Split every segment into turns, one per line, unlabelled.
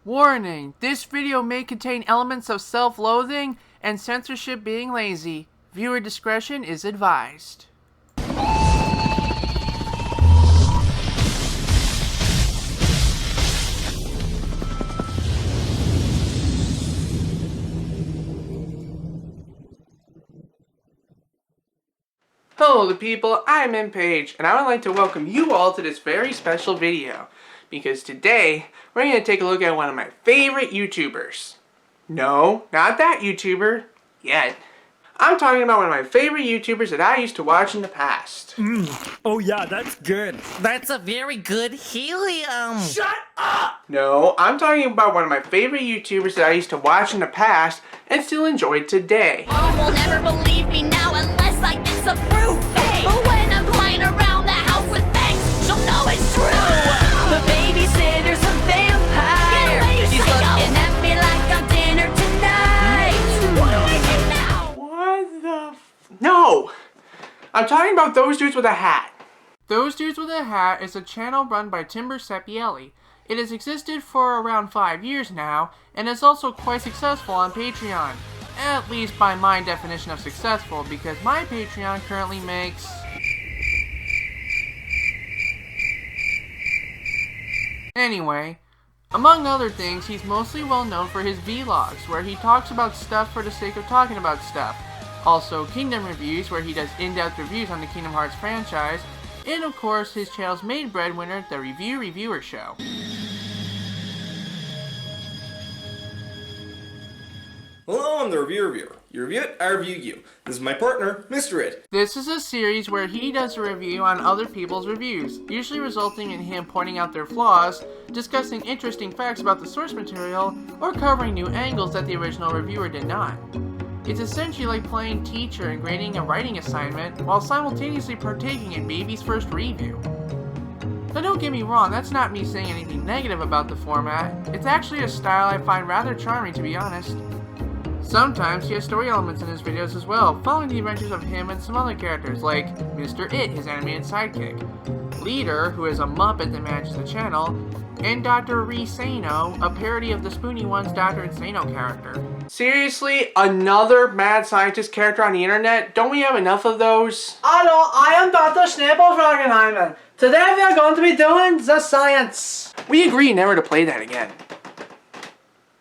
Warning, this video may contain elements of self-loathing and censorship being lazy. Viewer discretion is advised. Hello people, I'm MPage, and I would like to welcome you all to this very special video, because today we're going to take a look at one of my favorite YouTubers. No, not that YouTuber, yet. I'm talking about one of my favorite YouTubers that I used to watch in the past.
Oh yeah, that's good.
That's a very good helium.
Shut up!
No, I'm talking about one of my favorite YouTubers that I used to watch in the past and still enjoy today.
Mom will never believe me now unless I disapprove. Hey, but when I'm playing around the house with bangs, she'll know it's true. The babysitter's a vampire. She's looking at me like I'm dinner tonight. What do I do now?
What the No! I'm talking about Those Dudes with a Hat. Those Dudes with a Hat is a channel run by Timber Sepielli. It has existed for around 5 years now, and is also quite successful on Patreon. At least by my definition of successful, because my Patreon currently makes... Anyway, among other things, he's mostly well known for his vlogs, where he talks about stuff for the sake of talking about stuff. Also, Kingdom Reviews, where he does in-depth reviews on the Kingdom Hearts franchise. And of course, his channel's main breadwinner, the Reviewer Show.
Hello, I'm the Reviewer. You review it, I review you. This is my partner, Mr. It.
This is a series where he does a review on other people's reviews, usually resulting in him pointing out their flaws, discussing interesting facts about the source material, or covering new angles that the original reviewer did not. It's essentially like playing teacher and grading a writing assignment while simultaneously partaking in baby's first review. Now don't get me wrong, that's not me saying anything negative about the format. It's actually a style I find rather charming, to be honest. Sometimes he has story elements in his videos as well, following the adventures of him and some other characters like Mr. It, his animated sidekick, Leader, who is a Muppet that manages the channel, and Dr. Resano, a parody of the Spoony One's Dr. Insano character. Seriously? Another mad scientist character on the internet? Don't we have enough of those?
Hello, I am Dr. Schneeball. Today we are going to be doing the science.
We agree never to play that again.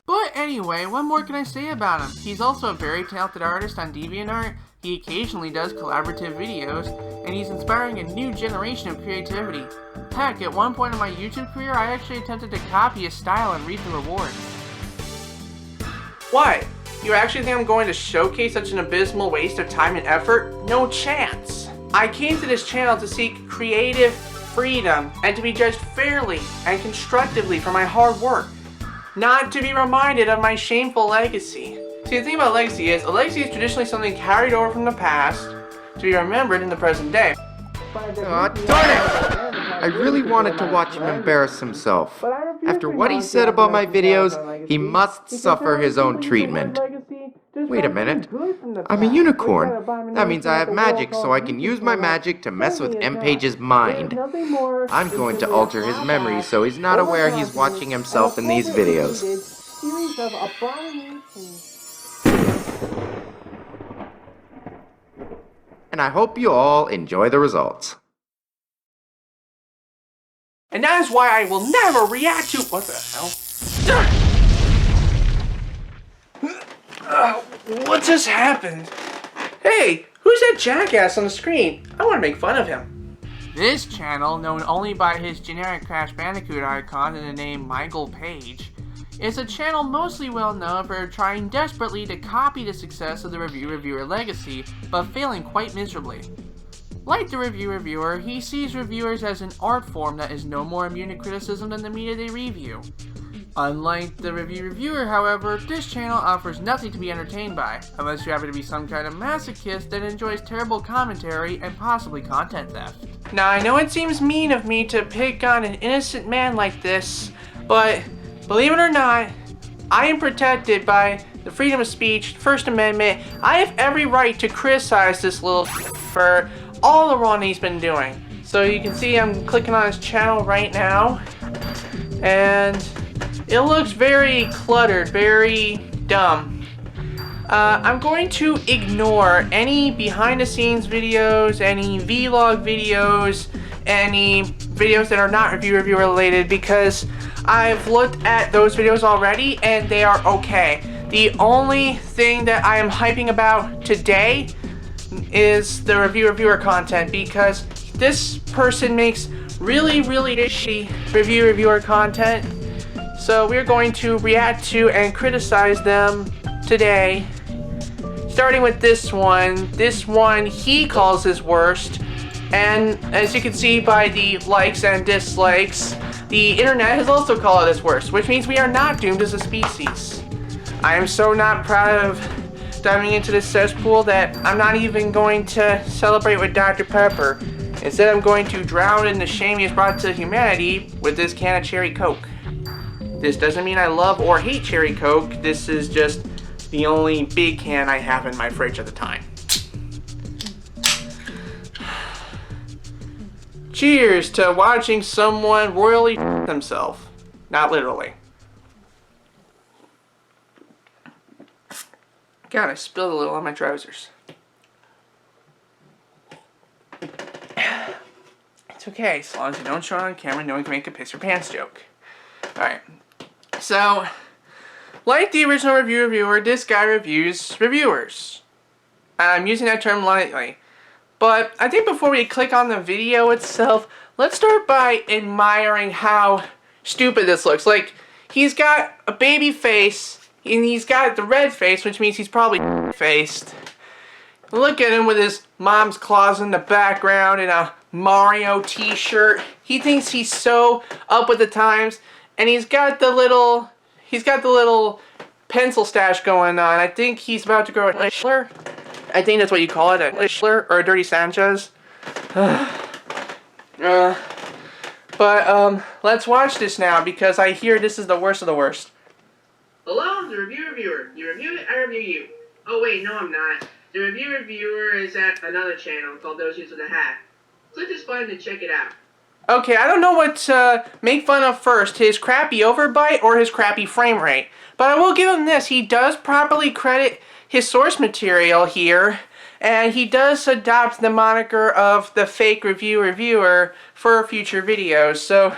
But anyway, what more can I say about him? He's also a very talented artist on DeviantArt, he occasionally does collaborative videos, and he's inspiring a new generation of creativity. Heck, at one point in my YouTube career, I actually attempted to copy his style and reap the rewards. What? You actually think I'm going to showcase such an abysmal waste of time and effort? No chance! I came to this channel to seek creative freedom and to be judged fairly and constructively for my hard work. Not to be reminded of my shameful legacy. See, the thing about legacy is, a legacy is traditionally something carried over from the past to be remembered in the present day.
Aw, darn it! I really wanted to watch him embarrass himself. After what he said about my videos, he must suffer his own treatment. Wait a minute. I'm a unicorn. That means I have magic, so I can use my magic to mess with MPage's mind. I'm going to alter his memory so he's not aware he's watching himself in these videos. And I hope you all enjoy the results.
And that is why I will never react to— what the hell? What just happened? Hey, who's that jackass on the screen? I want to make fun of him. This channel, known only by his generic Crash Bandicoot icon and the name Michael Page, is a channel mostly well known for trying desperately to copy the success of the Reviewer legacy, but failing quite miserably. Like the Reviewer, he sees reviewers as an art form that is no more immune to criticism than the media they review. Unlike the Reviewer, however, this channel offers nothing to be entertained by, unless you happen to be some kind of masochist that enjoys terrible commentary and possibly content theft. Now, I know it seems mean of me to pick on an innocent man like this, but believe it or not, I am protected by the freedom of speech, First Amendment. I have every right to criticize this little for all the wrong he's been doing. So you can see I'm clicking on his channel right now, and It looks very cluttered, very dumb. I'm going to ignore any behind the scenes videos, any vlog videos, any videos that are not reviewer related, because I've looked at those videos already and they are okay. The only thing that I am hyping about today is the reviewer content, because this person makes really shitty reviewer content. So we're going to react to and criticize them today. Starting with this one. This one he calls his worst. And as you can see by the likes and dislikes, the internet has also called it his worst, which means we are not doomed as a species. I am so not proud of diving into this cesspool that I'm not even going to celebrate with Dr. Pepper. Instead, I'm going to drown in the shame he has brought to humanity with this can of cherry Coke. This doesn't mean I love or hate cherry Coke. This is just the only big can I have in my fridge at the time. Cheers to watching someone royally themselves. Not literally. God, I spilled a little on my trousers. It's okay, as long as you don't show it on camera, no one can make a piss your pants joke. Alright. So, like the original reviewer, this guy reviews reviewers. I'm using that term lightly. But I think before we click on the video itself, let's start by admiring how stupid this looks. Like, he's got a baby face, and he's got the red face, which means he's probably faced. Look at him with his mom's claws in the background and a Mario t-shirt. He thinks he's so up with the times, and he's got the little pencil stash going on. I think he's about to grow a Schiller. I think that's what you call it, a Schiller or a Dirty Sanchez. Let's watch this now, because I hear this is the worst of the worst.
Hello, I'm the reviewer. You review it, I review you. Oh wait, no I'm not. The reviewer is at another channel called ThoseDudesWithAHat. Click this button to check it out.
Okay, I don't know what to make fun of first, his crappy overbite or his crappy frame rate. But I will give him this, he does properly credit his source material here, and he does adopt the moniker of the fake reviewer for future videos. So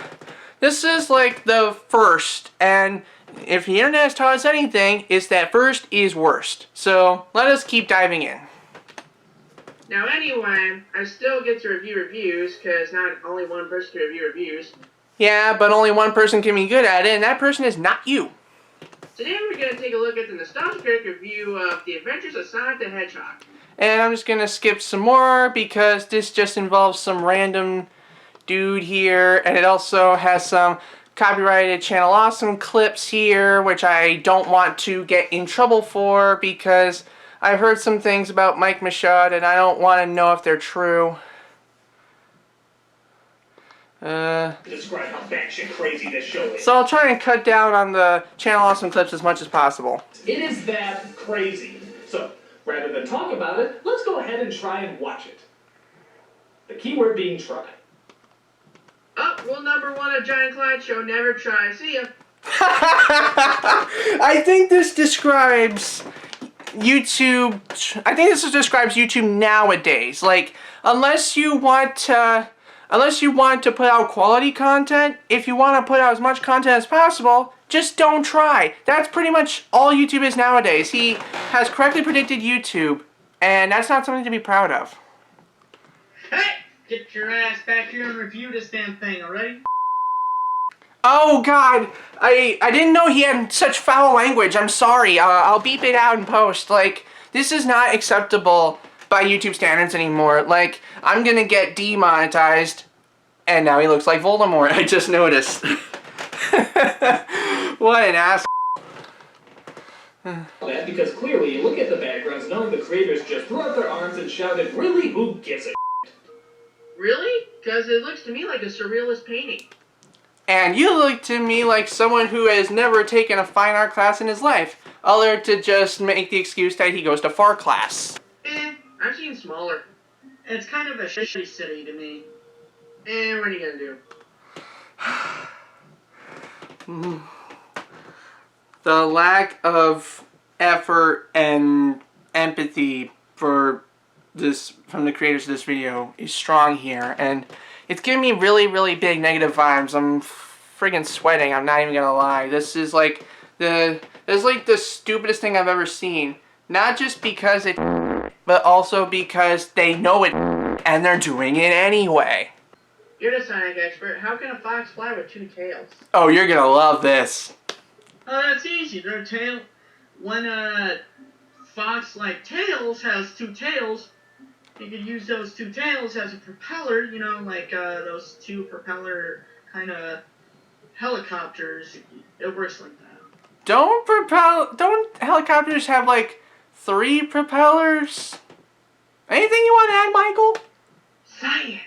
this is like the first, and if the internet has taught us anything, it's that first is worst. So let us keep diving in.
Now anyway, I still get to review reviews, because not only one person can review reviews.
Yeah, but only one person can be good at it, and that person is not you.
Today we're going to take a look at the nostalgic review of The Adventures of Sonic the Hedgehog.
And I'm just going to skip some more, because this just involves some random dude here, and it also has some copyrighted Channel Awesome clips here, which I don't want to get in trouble for, because I've heard some things about Mike Michaud, and I don't want to know if they're true.
Describe how batshit crazy this show is.
So I'll try and cut down on the Channel Awesome clips as much as possible.
It is that crazy. So, rather than talk about it, let's go ahead and try and watch it. The keyword being try.
Oh, rule number 1 of Giant Clyde Show, never try. See ya.
I think this describes YouTube. I think this describes YouTube nowadays. Like, unless you want to put out quality content, if you want to put out as much content as possible, just don't try. That's pretty much all YouTube is nowadays. He has correctly predicted YouTube, and that's not something to be proud of.
Hey! Get your ass back here and review this damn thing, alright?
Oh God, I didn't know he had such foul language. I'm sorry. I'll beep it out in post. Like, this is not acceptable by YouTube standards anymore. Like, I'm gonna get demonetized, and now he looks like Voldemort. I just noticed. What an ass.
That because clearly you look at the backgrounds knowing the creators just threw out their arms and shouted, really, who gives a
Really? Because it looks to me like a surrealist painting.
And you look to me like someone who has never taken a fine art class in his life, other to just make the excuse that he goes to FAR class.
I've seen smaller. It's kind of a shitty city to me. What are you gonna do?
The lack of effort and empathy for this from the creators of this video is strong here, and it's giving me really, really big negative vibes. I'm friggin' sweating. I'm not even gonna lie. This is like the stupidest thing I've ever seen. Not just because it, but also because they know it and they're doing it anyway.
You're the sonic expert. How can a fox fly with 2 tails?
Oh, you're gonna love this.
Oh, that's easy. When a fox like tails has 2 tails, you could use those 2 tails as a propeller, you know, like those 2 propeller kind of helicopters. It works like that.
Don't helicopters have like 3 propellers? Anything you want to add, Michael?
Science.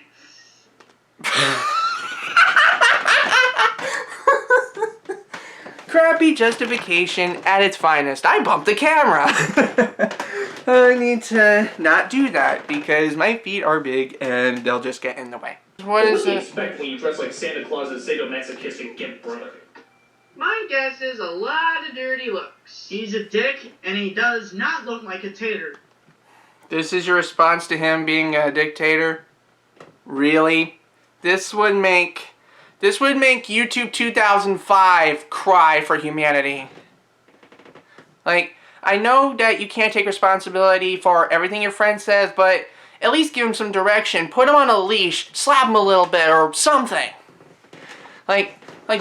Crappy justification at its finest. I bumped the camera. I need to not do that because my feet are big and they'll just get in the way. What is
do you
it?
expect when you dress like Santa Claus and sadomasochistic gimp brother?
My guess is a lot of dirty looks. He's a dick, and he does not look like a tater.
This is your response to him being a dictator? Really? This would make YouTube 2005 cry for humanity. Like, I know that you can't take responsibility for everything your friend says, but at least give him some direction. Put him on a leash, slap him a little bit, or something. Like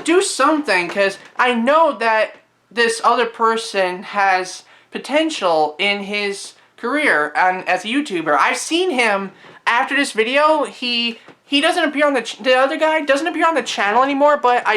do something, because I know that this other person has potential in his career as a YouTuber. I've seen him after this video. He doesn't appear on the other guy doesn't appear on the channel anymore, but I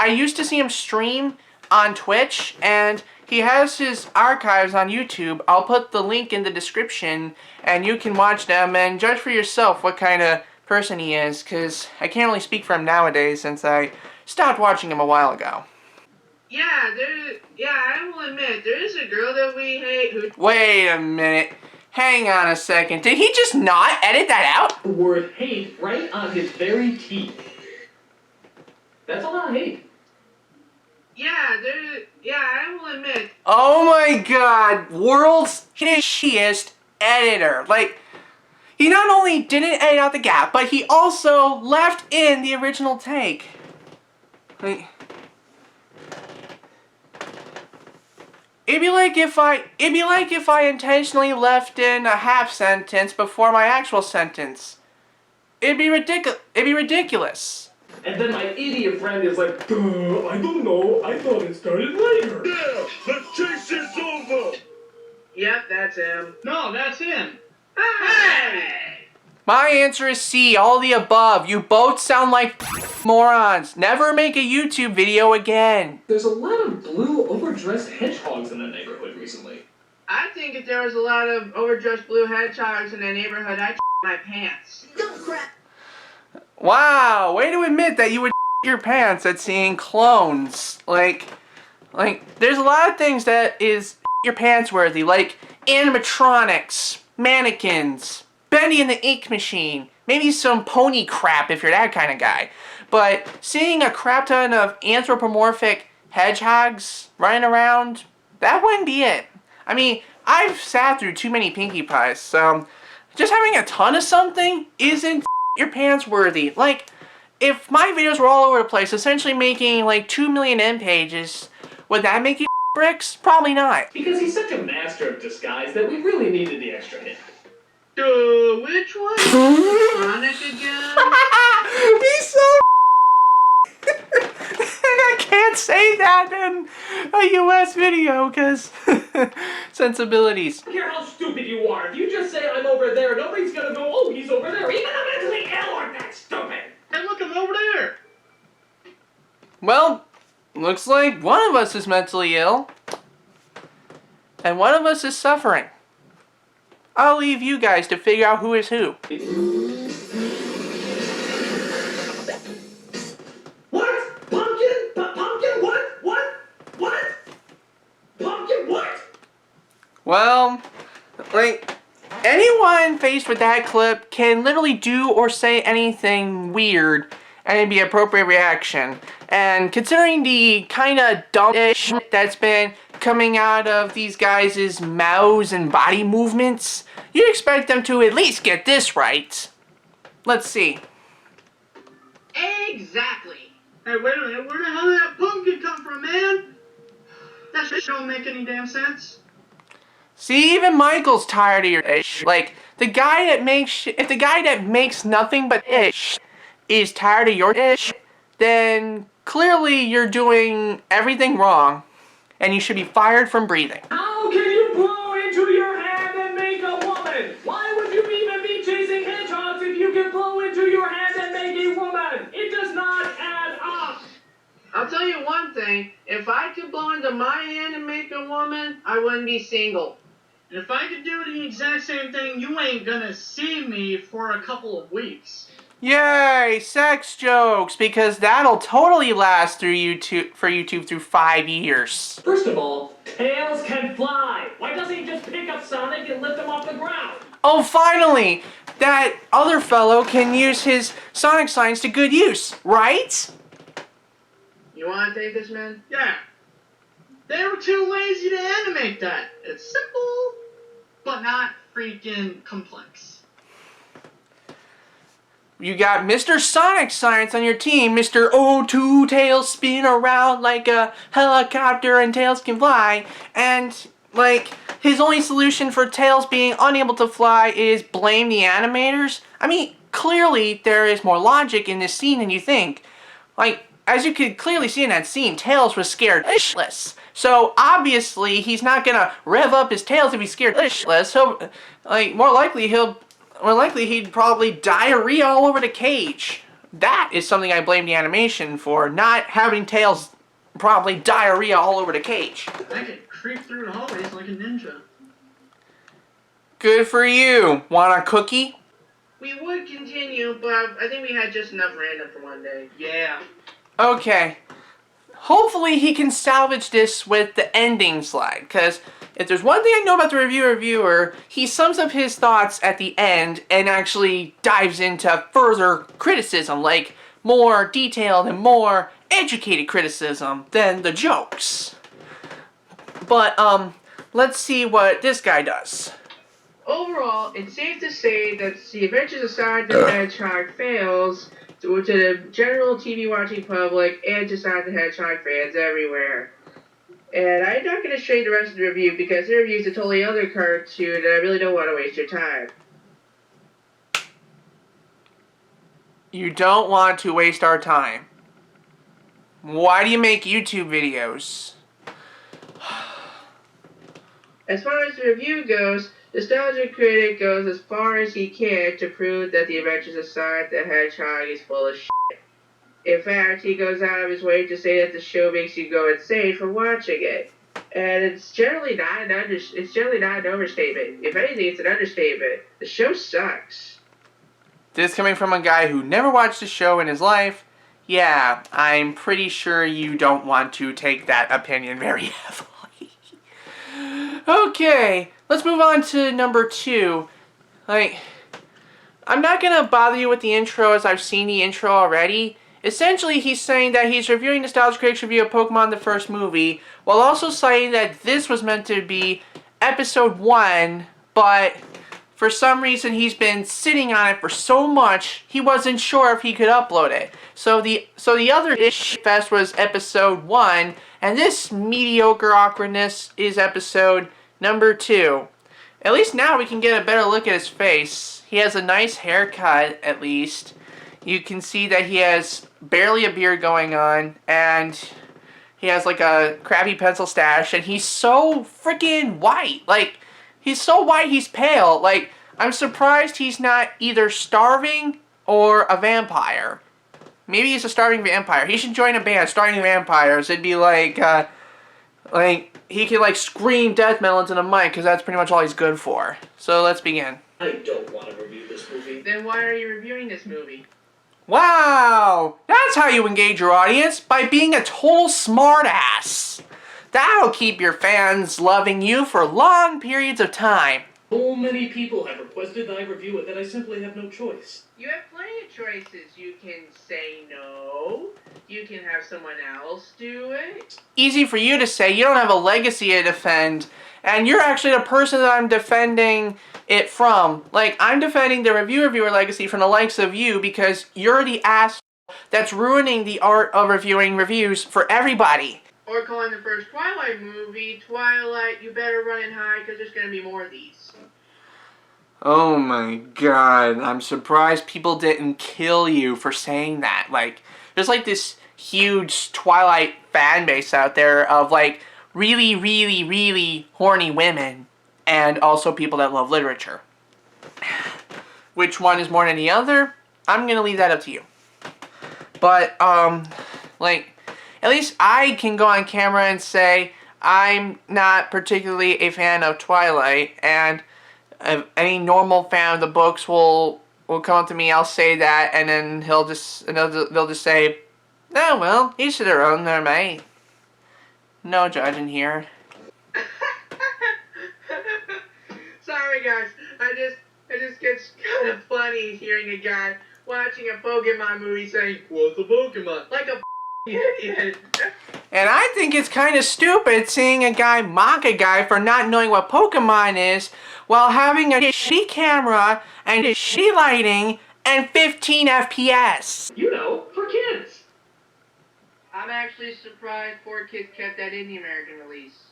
used to see him stream on Twitch, and he has his archives on YouTube. I'll put the link in the description, and you can watch them and judge for yourself what kind of person he is, because I can't really speak for him nowadays since I stopped watching him a while ago.
Yeah, I will admit, there is a girl that we hate who...
Wait a minute. Hang on a second. Did he just not edit that out?
The word hate right on his very teeth. That's a lot of hate.
Yeah, I will admit.
Oh my god. World's shittiest editor. Like, he not only didn't edit out the gap, but he also left in the original take. Like, it'd be like if I intentionally left in a half sentence before my actual sentence. It'd be ridiculous.
And then my idiot friend is like, I don't know, I thought it started later.
Yeah, the chase is over.
Yep, that's him. No, that's him.
Hey!
My answer is C, all the above. You both sound like morons. Never make a YouTube video again.
There's a lot of blue overdressed hedgehogs in the neighborhood recently.
I think if there was a lot of overdressed blue hedgehogs in the neighborhood, I'd my pants.
Wow, way to admit that you would your pants at seeing clones. Like, there's a lot of things that is your pants worthy, like animatronics, mannequins, Bendy and the Ink Machine, maybe some pony crap if you're that kind of guy. But seeing a crap ton of anthropomorphic hedgehogs running around, that wouldn't be it. I mean, I've sat through too many Pinkie Pies, so just having a ton of something isn't your pants worthy. Like, if my videos were all over the place, essentially making like 2 million end pages, would that make you bricks? Probably not.
Because he's such a master of disguise that we really needed the extra hint.
Which one? Sonic again?
He's so and I can't say that in a US video because sensibilities.
I don't care how stupid you are. If you just say I'm over there, nobody's gonna go, oh, he's over there. Even the mentally ill aren't that stupid.
And look, I'm over there.
Well, looks like one of us is mentally ill and one of us is suffering. I'll leave you guys to figure out who is who.
What? Pumpkin? Pumpkin? What? Pumpkin what?
Well, like, anyone faced with that clip can literally do or say anything weird and it'd be appropriate reaction. And considering the kind of dumb-ish that's been coming out of these guys' mouths and body movements, you'd expect them to at least get this right. Let's see.
Exactly. Hey, wait a minute. Where the hell did that pumpkin come from, man? That shit don't make any damn sense.
See, even Michael's tired of your ish. Like, if the guy that makes nothing but ish is tired of your ish, then clearly you're doing everything wrong, and you should be fired from breathing.
How can you blow into your hand and make a woman? Why would you even be chasing hedgehogs if you can blow into your hand and make a woman? It does not add up.
I'll tell you one thing. If I could blow into my hand and make a woman, I wouldn't be single.
And if I could do the exact same thing, you ain't gonna see me for a couple of weeks.
Yay, sex jokes, because that'll totally last for YouTube through 5 years.
First of all, Tails can fly. Why doesn't he just pick up Sonic and lift him off the ground?
Oh, finally! That other fellow can use his Sonic science to good use, right?
You want to take this, man?
Yeah. They were too lazy to animate that. It's simple, but not freaking complex.
You got Mr. Sonic Science on your team, Mr. O2 Tails spin around like a helicopter and Tails can fly, and, like, his only solution for Tails being unable to fly is blame the animators? I mean, clearly there is more logic in this scene than you think. Like, as you could clearly see in that scene, Tails was scared shitless. So, obviously, he's not gonna rev up his tail to be scared shitless. So, like, more likely he'd probably diarrhea all over the cage. That is something I blame the animation for, not having Tails probably diarrhea all over the cage.
I could creep through the hallways like a ninja.
Good for you. Want a cookie?
We would continue, but I think we had just enough random for one day.
Yeah.
Okay. Hopefully he can salvage this with the ending slide, because if there's one thing I know about the reviewer, he sums up his thoughts at the end and actually dives into further criticism, like more detailed and more educated criticism than the jokes. But, let's see what this guy does.
Overall, it's safe to say that The Adventures of Sonic the Hedgehog fails to the general TV watching public and to Sonic the Hedgehog fans everywhere. And I'm not going to show you the rest of the review because the review is a totally other cartoon and I really don't want to waste your time.
You don't want to waste our time. Why do you make YouTube videos?
As far as the review goes, Nostalgia Critic goes as far as he can to prove that The Adventures of Sonic the Hedgehog is full of shit. In fact, he goes out of his way to say that the show makes you go insane from watching it. And it's generally not an overstatement. If anything, it's an understatement. The show sucks.
This coming from a guy who never watched a show in his life, yeah, I'm pretty sure you don't want to take that opinion very heavily. Okay, let's move on to number 2. Like, I'm not gonna bother you with the intro as I've seen the intro already. Essentially, he's saying that he's reviewing Nostalgia Critic's review of Pokemon the first movie, while also citing that this was meant to be episode 1, but for some reason he's been sitting on it for so much, he wasn't sure if he could upload it. So the other ish fest was episode 1, and this mediocre awkwardness is episode number 2. At least now we can get a better look at his face. He has a nice haircut, at least. You can see that he has barely a beard going on, and he has like a crappy pencil stash, and he's so freaking white. Like, he's so white he's pale. Like, I'm surprised he's not either starving or a vampire. Maybe he's a starving vampire. He should join a band, Starving Vampires. It'd be like he can like scream death metal into the mic, because that's pretty much all he's good for. So let's begin.
I don't want to review this movie.
Then why are you reviewing this movie?
Wow! That's how you engage your audience, by being a total smartass. That'll keep your fans loving you for long periods of time.
So many people have requested that I review it that I simply have no choice.
You have plenty of choices. You can say no. You can have someone else do it.
Easy for you to say. You don't have a legacy to defend. And you're actually the person that I'm defending it from. Like, I'm defending the reviewer legacy from the likes of you because you're the ass that's ruining the art of reviewing reviews for everybody.
Or calling the first Twilight movie, Twilight, you better run and hide because there's going to be more of these.
Oh my god, I'm surprised people didn't kill you for saying that. Like, there's like this huge Twilight fan base out there of like really, really, really horny women and also people that love literature. Which one is more than the other? I'm gonna leave that up to you. But, like, at least I can go on camera and say I'm not particularly a fan of Twilight, and any normal fan of the books will come up to me, I'll say that, and then they'll just say, oh well, each to their own, they're mate. No judging here.
Sorry guys, it just gets kind of funny hearing a guy watching a Pokemon movie saying, what's a Pokemon? Like a idiot.
And I think it's kind of stupid seeing a guy mock a guy for not knowing what Pokemon is while having a shitty camera and shitty lighting and 15 FPS.
You know, for kids.
I'm actually surprised 4Kids kept that in the American release.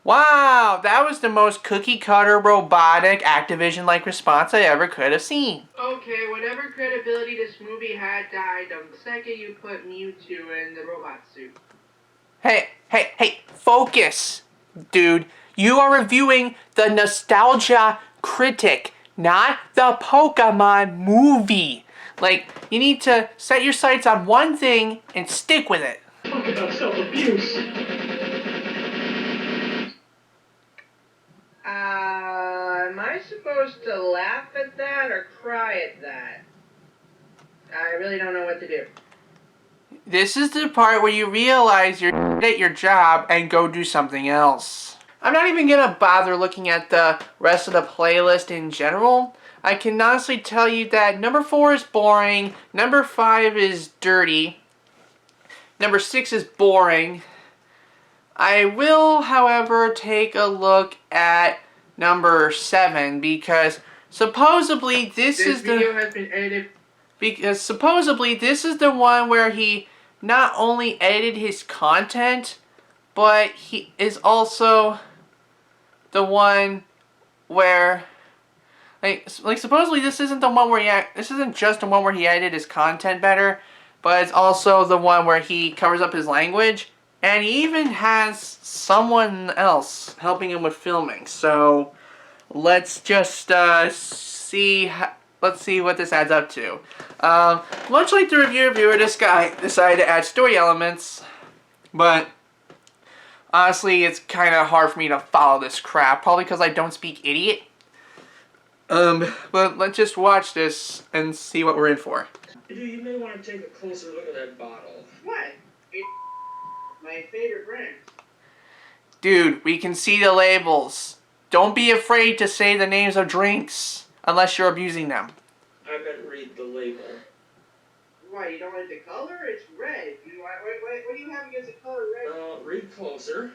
Wow, that was the most cookie-cutter, robotic, Activision-like response I ever could have seen.
Okay, whatever credibility this movie had died the second you put Mewtwo in the robot suit.
Hey, focus, dude. You are reviewing the nostalgia critic, not the Pokemon movie. Like, you need to set your sights on one thing and stick with it.
Talk about self-abuse.
Am I supposed to laugh at that or cry at that? I really don't know what to do.
This is the part where you realize you're at your job and go do something else. I'm not even gonna bother looking at the rest of the playlist in general. I can honestly tell you that number 4 is boring, number 5 is dirty, number 6 is boring. I will, however, take a look at number 7 because supposedly this is
video has been edited.
Because supposedly this is the one where he not only edited his content, but he is also the one where like supposedly this isn't the one where this isn't just the one where he edited his content better, but it's also the one where he covers up his language. And he even has someone else helping him with filming. So let's just see what this adds up to. Much like the reviewer, this guy decided to add story elements, but honestly, it's kind of hard for me to follow this crap. Probably because I don't speak idiot. But let's just watch this and see what we're in for.
You may want to take a closer look at that bottle.
What? My favorite brand.
Dude, we can see the labels. Don't be afraid to say the names of drinks unless you're abusing them.
I meant read the label.
Why, you don't like the color? It's red. Wait, what do you have against the color red?
Read closer.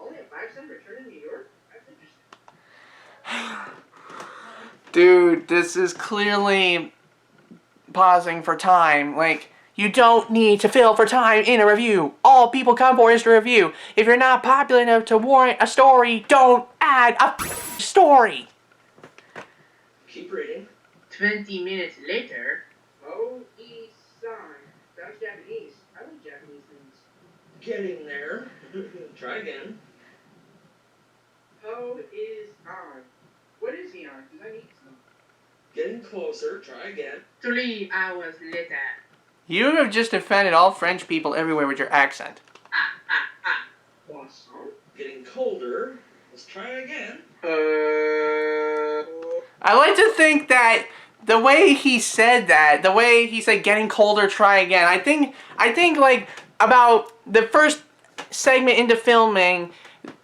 Only a 5-cent return in New York? That's interesting.
Dude, this is clearly pausing for time. Like, you don't need to fill for time in a review. All people come for is to review. If you're not popular enough to warrant a story, don't add a story.
Keep reading.
20 minutes later. Oh-e-san. Sounds Japanese. I like Japanese things.
Getting there. Try again.
Ho is on. What is he on? Because I need some.
Getting closer. Try again.
3 hours later.
You have just offended all French people everywhere with your accent.
Poisson?
Getting colder. Let's try again.
I like to think that the way he said that, the way he said getting colder, try again, I think like about the first segment into filming,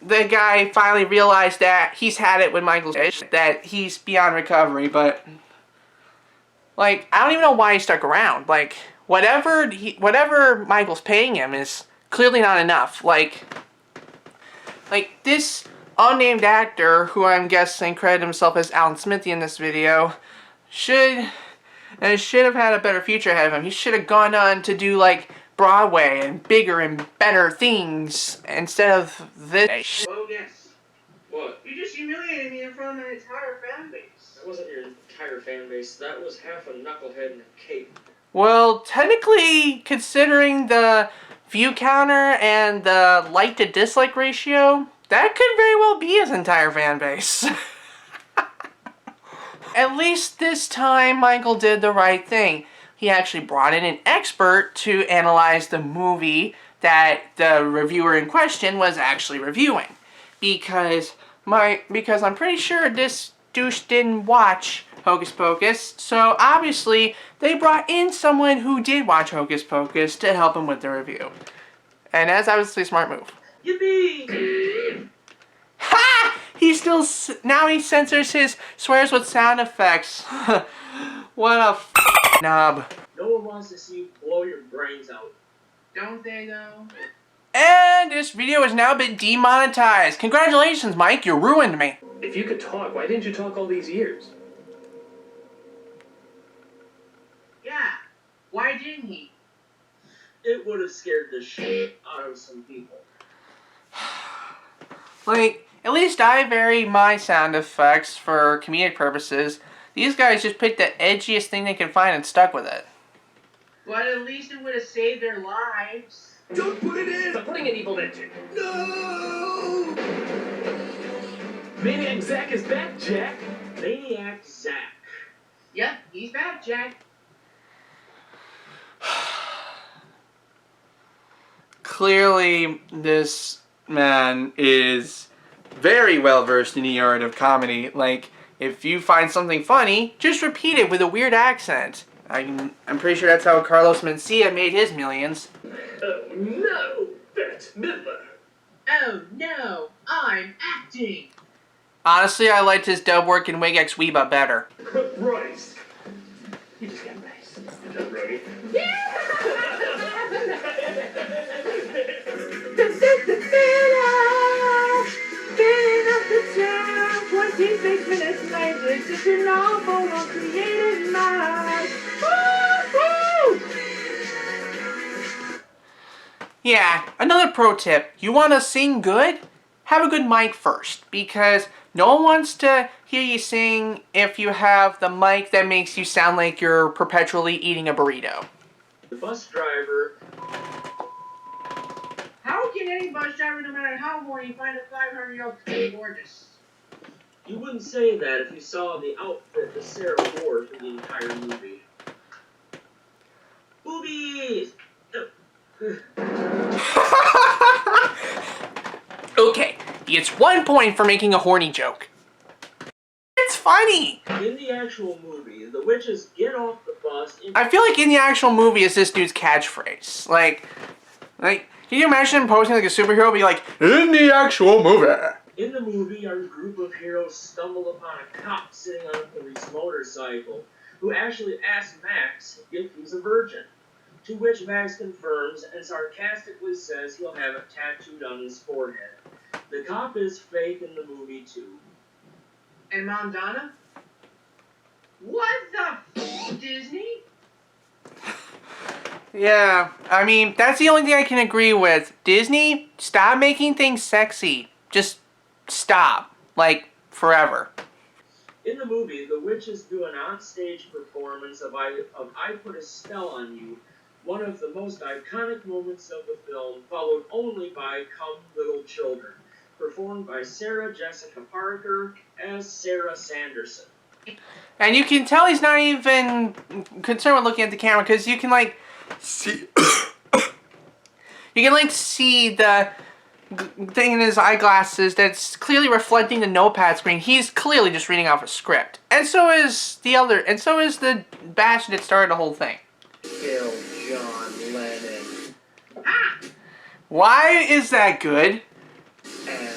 the guy finally realized that he's had it with Michael's that he's beyond recovery, but like, I don't even know why he stuck around. Like, whatever Michael's paying him is clearly not enough. Like this unnamed actor, who I'm guessing credited himself as Alan Smithy in this video, should have had a better future ahead of him. He should have gone on to do like Broadway and bigger and better things instead of this.
Oh yes.
What?
You just humiliated me in front of an entire fan base.
That wasn't your entire fan base. That was half a knucklehead and a cape.
Well, technically, considering the view counter and the like to dislike ratio, that could very well be his entire fan base. At least this time, Michael did the right thing. He actually brought in an expert to analyze the movie that the reviewer in question was actually reviewing. Because I'm pretty sure this douche didn't watch Hocus Pocus, so obviously they brought in someone who did watch Hocus Pocus to help him with the review. And that's obviously a smart move.
Yippee!
Ha! Now he censors his swears with sound effects. What a knob.
No one wants to see you blow your brains out.
Don't they though?
And this video has now been demonetized. Congratulations, Mike, you ruined me.
If you could talk, why didn't you talk all these years?
Yeah. Why didn't he?
It would have scared the shit out of some people.
Like, at least I vary my sound effects for comedic purposes. These guys just picked the edgiest thing they could find and stuck with it.
But at least it would have saved their lives.
Don't put it in!
Stop putting an evil engine.
No!
Maniac Zack is back, Jack.
Maniac Zack.
Yep, he's back, Jack.
Clearly, this man is very well versed in the art of comedy. Like, if you find something funny, just repeat it with a weird accent. I'm pretty sure that's how Carlos Mencia made his millions.
Oh no, Bette Midler.
Oh no, I'm acting.
Honestly, I liked his dub work in Wig X Weeba better.
Royce. You just got nice. Good job, Brody.
Yeah, another pro tip. You want to sing good? Have a good mic first, because no one wants to hear you sing if you have the mic that makes you sound like you're perpetually eating a burrito.
The bus driver.
How can any bus driver, no matter how horny, find a 500-year-old gorgeous?
You wouldn't say that if you saw the outfit that Sarah wore for the entire movie. Boobies!
Okay, he gets 1 point for making a horny joke. It's funny!
In the actual movie, the witches get off the bus.
I feel like in the actual movie is this dude's catchphrase. Like, can you imagine him posing like a superhero be like, in the actual movie?
In the movie, our group of heroes stumble upon a cop sitting on his motorcycle, who actually asks Max if he's a virgin. To which Max confirms and sarcastically says he'll have it tattooed on his forehead. The cop is fake in the movie too.
And Mom Donna? What the f***, Disney?
Yeah, I mean, that's the only thing I can agree with. Disney, stop making things sexy. Just stop. Like, forever.
In the movie, the witches do an onstage performance of I Put a Spell on You, one of the most iconic moments of the film, followed only by Come Little Children, performed by Sarah Jessica Parker as Sarah Sanderson.
And you can tell he's not even concerned with looking at the camera, because you can, like, see... you can, like, see the thing in his eyeglasses that's clearly reflecting the notepad screen. He's clearly just reading off a script. And so is the bash that started the whole thing.
Kill John Lennon.
Why is that good?
And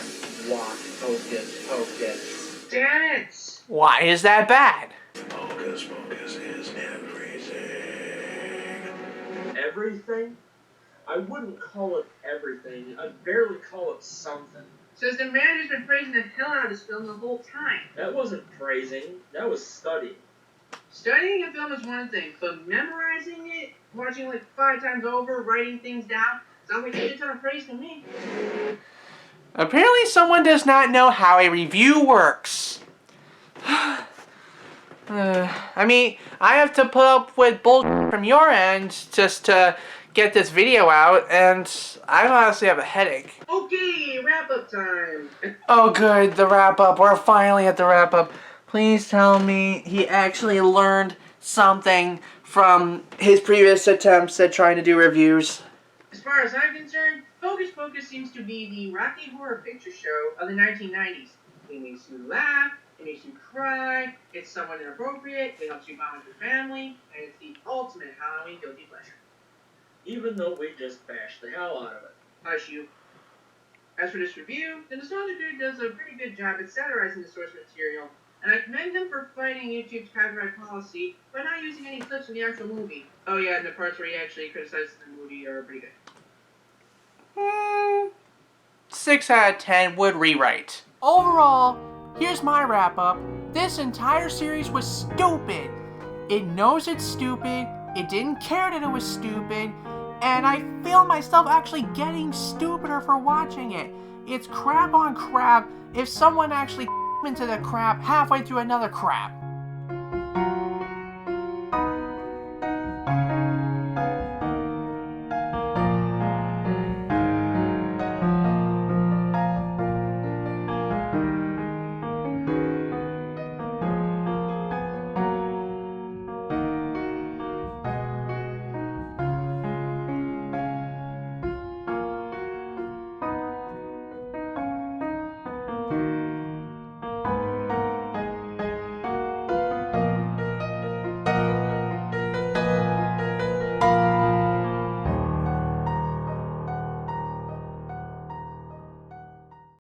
Hocus pocus. Damn it!
Why is that bad?
Hocus pocus is everything.
Everything? I wouldn't call it everything. I'd barely call it something.
Says the man who's been praising the hell out of this film the whole time.
That wasn't praising, that was studying.
Studying a film is one thing, but memorizing it, watching it like 5 times over, writing things down, sounds like a ton of praise to me.
Apparently someone does not know how a review works. I mean, I have to put up with bullshit from your end just to get this video out, and I honestly have a headache.
Okay, wrap-up time.
Oh good, the wrap-up. We're finally at the wrap-up. Please tell me he actually learned something from his previous attempts at trying to do reviews.
As far as I'm concerned, Hocus Pocus seems to be the Rocky Horror Picture Show of the 1990s. It makes you laugh, it makes you cry, it's somewhat inappropriate, it helps you bond with your family, and it's the ultimate Halloween guilty pleasure.
Even though we just bashed the hell out of it.
Hush you. As for this review, the Nostalgia Dude does a pretty good job at satirizing the source material, and I commend him for fighting YouTube's copyright policy by not using any clips from the actual movie. Oh yeah, and the parts where he actually criticizes the movie are pretty good.
6 out of 10 would rewrite. Overall, here's my wrap up. This entire series was stupid. It knows it's stupid, it didn't care that it was stupid, and I feel myself actually getting stupider for watching it. It's crap on crap if someone actually into the crap halfway through another crap.